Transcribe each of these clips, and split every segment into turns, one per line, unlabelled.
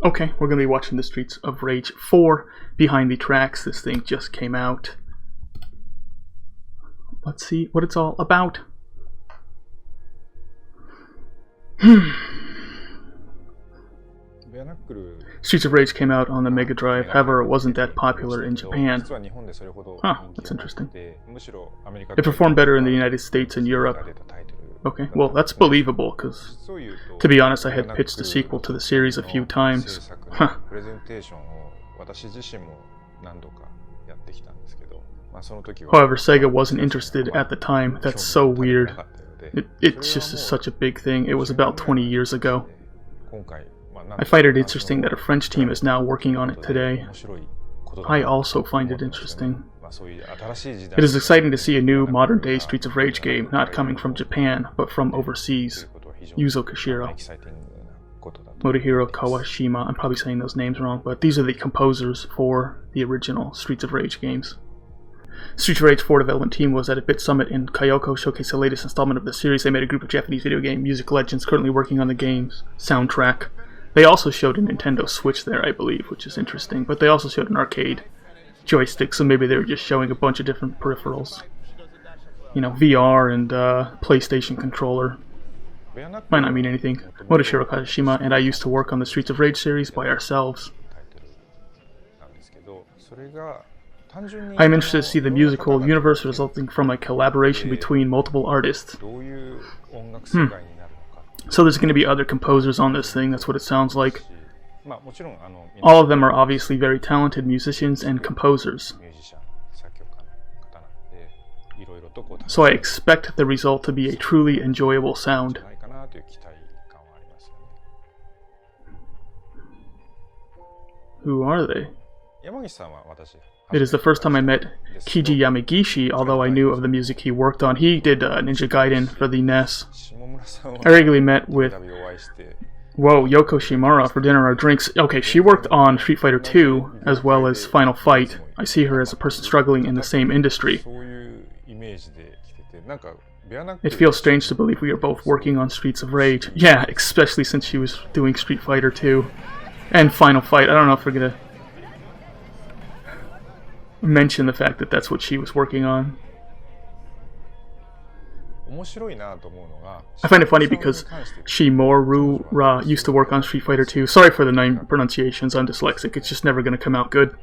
Okay, we're going to be watching the Streets of Rage 4 behind the tracks. This thing just came out. Let's see what it's all about. Streets of Rage came out on the Mega Drive, however it wasn't that popular in Japan. Huh, that's interesting. It performed better in the United States and Europe. Okay, well that's believable, because to be honest I had pitched a sequel to the series a few times. Huh. However, Sega wasn't interested at the time. That's so weird. It's just such a big thing. It was about 20 years ago. I find it interesting that a French team is now working on it today. I also find it interesting. It is exciting to see a new modern-day Streets of Rage game not coming from Japan, but from overseas. Yūzō Koshiro, Motohiro, Kawashima, I'm probably saying those names wrong, but these are the composers for the original Streets of Rage games. Streets of Rage 4 development team was at a Bit Summit in Kyoto, showcased the latest installment of the series. They made a group of Japanese video game music legends currently working on the game's soundtrack. They also showed a Nintendo Switch there, I believe, which is interesting, but they also showed an arcade joystick, so maybe they were just showing a bunch of different peripherals. You know, VR and PlayStation controller. Might not mean anything. Motohiro Kawashima and I used to work on the Streets of Rage series by ourselves. I'm interested to see the musical universe resulting from a collaboration between multiple artists. So there's going to be other composers on this thing, that's what it sounds like. All of them are obviously very talented musicians and composers. So I expect the result to be a truly enjoyable sound. Who are they? It is the first time I met Keiji Yamagishi, although I knew of the music he worked on. He did Ninja Gaiden for the NES. I regularly met with Yoko Shimomura for dinner or drinks. Okay, she worked on Street Fighter 2 as well as Final Fight. I see her as a person struggling in the same industry. It feels strange to believe we are both working on Streets of Rage. Yeah, especially since she was doing Street Fighter 2 and Final Fight. I don't know if we're gonna mention the fact that that's what she was working on. I find it funny because Shimomura used to work on Street Fighter 2. Sorry for the name pronunciations, I'm dyslexic. It's just never going to come out good.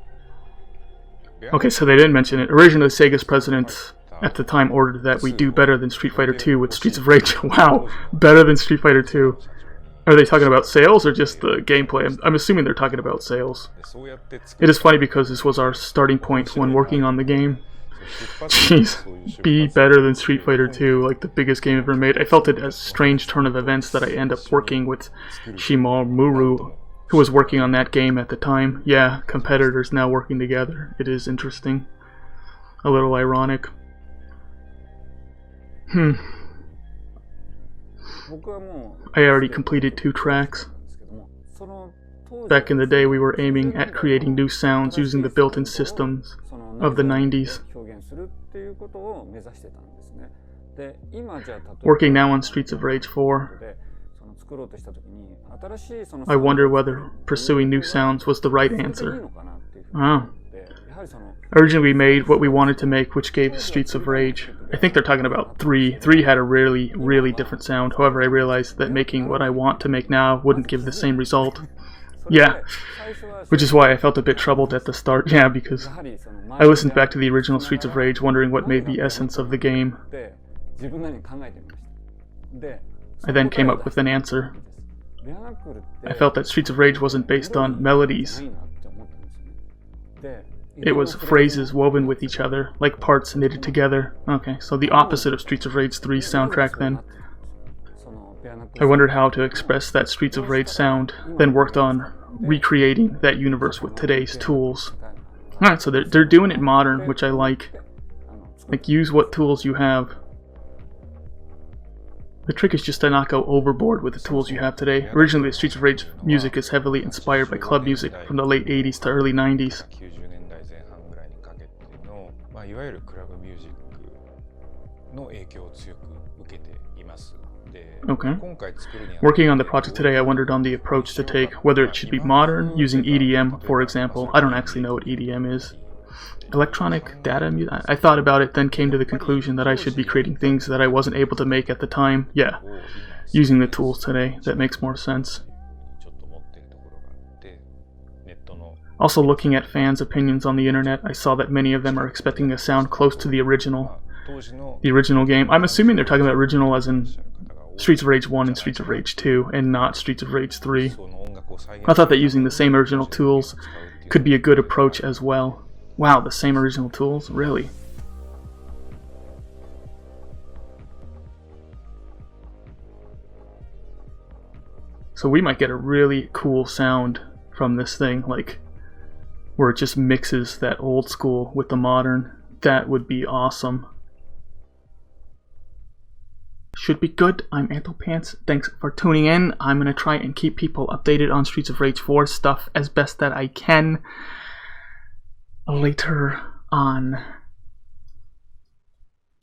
Okay, so they didn't mention it. Originally, Sega's president at the time ordered that we do better than Street Fighter 2 with Streets of Rage. Wow, better than Street Fighter 2. Are they talking about sales or just the gameplay? I'm assuming they're talking about sales. It is funny because this was our starting point when working on the game. Jeez, be better than Street Fighter 2, like the biggest game ever made. I felt it as a strange turn of events that I end up working with Shimomura, who was working on that game at the time. Yeah, competitors now working together. It is interesting. A little ironic. I already completed 2 tracks. Back in the day we were aiming at creating new sounds using the built-in systems of the 90s. Working now on Streets of Rage 4. I wonder whether pursuing new sounds was the right answer. Oh. Originally we made what we wanted to make, which gave Streets of Rage. I think they're talking about 3. 3 had a really, really different sound. However, I realized that making what I want to make now wouldn't give the same result. Yeah, which is why I felt a bit troubled at the start. Yeah, because I listened back to the original Streets of Rage wondering what made the essence of the game. I then came up with an answer. I felt that Streets of Rage wasn't based on melodies. It was phrases woven with each other, like parts knitted together. Okay, so the opposite of Streets of Rage 3's soundtrack then. I wondered how to express that Streets of Rage sound, then worked on recreating that universe with today's tools. Alright, so they're doing it modern, which I like. Like, use what tools you have. The trick is just to not go overboard with the tools you have today. Originally, the Streets of Rage music is heavily inspired by club music from the late 80s to early 90s. Okay. Working on the project today, I wondered on the approach to take, whether it should be modern, using EDM, for example. I don't actually know what EDM is. Electronic data music? I thought about it, then came to the conclusion that I should be creating things that I wasn't able to make at the time. Yeah, using the tools today, that makes more sense. Also, looking at fans' opinions on the internet, I saw that many of them are expecting a sound close to the original game. I'm assuming they're talking about original as in Streets of Rage 1 and Streets of Rage 2, and not Streets of Rage 3. I thought that using the same original tools could be a good approach as well. Wow, the same original tools? Really? So we might get a really cool sound from this thing, like where it just mixes that old school with the modern. That would be awesome. Should be good. I'm Anthopants. Thanks for tuning in. I'm going to try and keep people updated on Streets of Rage 4 stuff as best that I can later on.